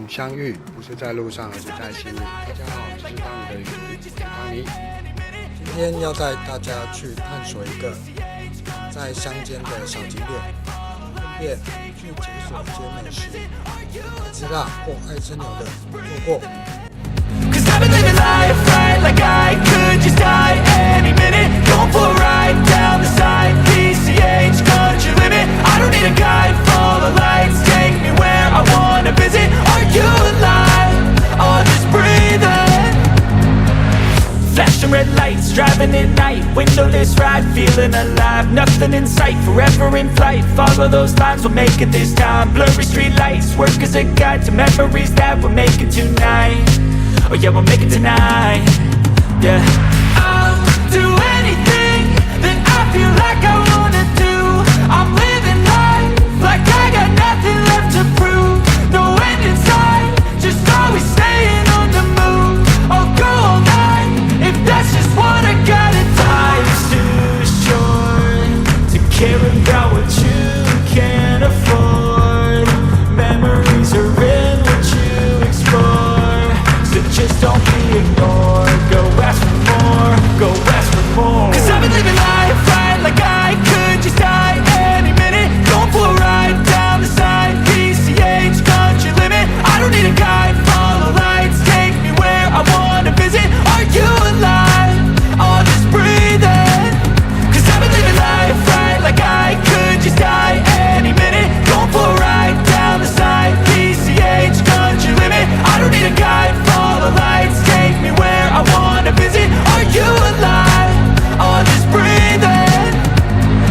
相遇，不是在路上，而是在心里。大家好，这是当你的旅途，我是当你。今天要带大家去探索一个在乡间的小景点，顺便去解锁一间美食，爱吃辣或爱吃牛的别错过。I've been living life right like I could just die any minute. Going for a ride down the side, PCH country limit. I don't need a guide, follow lights, take me where I wanna visit. Are you alive? Or just breathing? Flashing red lights, driving at night, windowless ride, feeling alive. Nothing in sight, forever in flight. Follow those lines, we'll make it this time. Blurry street lights, work as a guide to memories that we're making tonight. Oh yeah, we'll make it tonight. Yeah, I'll do anything that I feel like I wanna do. I'm living life like I got nothing left to prove. No end in sight, just always staying on the move. I'll go all night if that's just what I gotta do. Life's too short to care about what you can't afford. Memories are in what you explore. Just don't be ignored. Go ask for more. Go ask for more. 'Cause I've been living life right like I could just die any minute. Going for a ride down the side, PCH country limit. I don't need a guide, follow lights, take me where I wanna visit. Are you alive? Or just breathing? 'Cause I've been living life right like I could just die any minute. Going for a ride down the side, PCH country limit. I don't need a guide, follow lights, take me where I wanna visit. Are you alive? Or just breathing?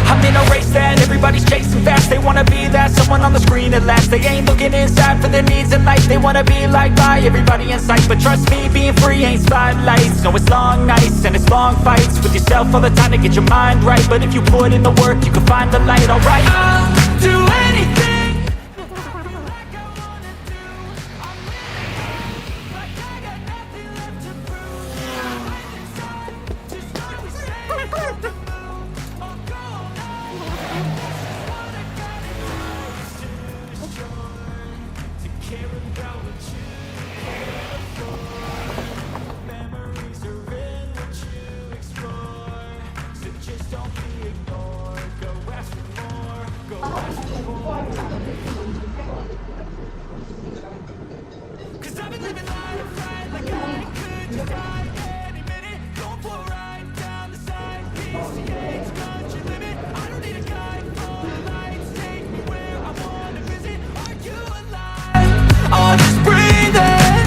I'm in a race that everybody's chasing fast. They wanna be that someone on the screen at last. They ain't looking inside for their needs in life. They wanna be liked by everybody in sight. But trust me, being free ain't spotlights. No, it's long nights and it's long fights with yourself all the time to get your mind right. But if you put in the work, you can find the light, alright? I'll do anything. Or just breathing?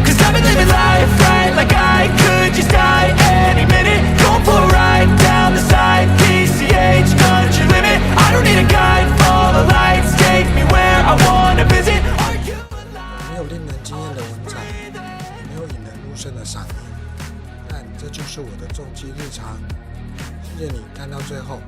'Cause I've been living life right like I could just die any minute. Going for a ride down the side, PCH country limit. I don't need a guide, follow lights, take me where I wanna visit. Are you alive? 没有令人惊艳的文采，没有引人入胜的赏颜，但这就是我的重机日常。谢谢你看到最后。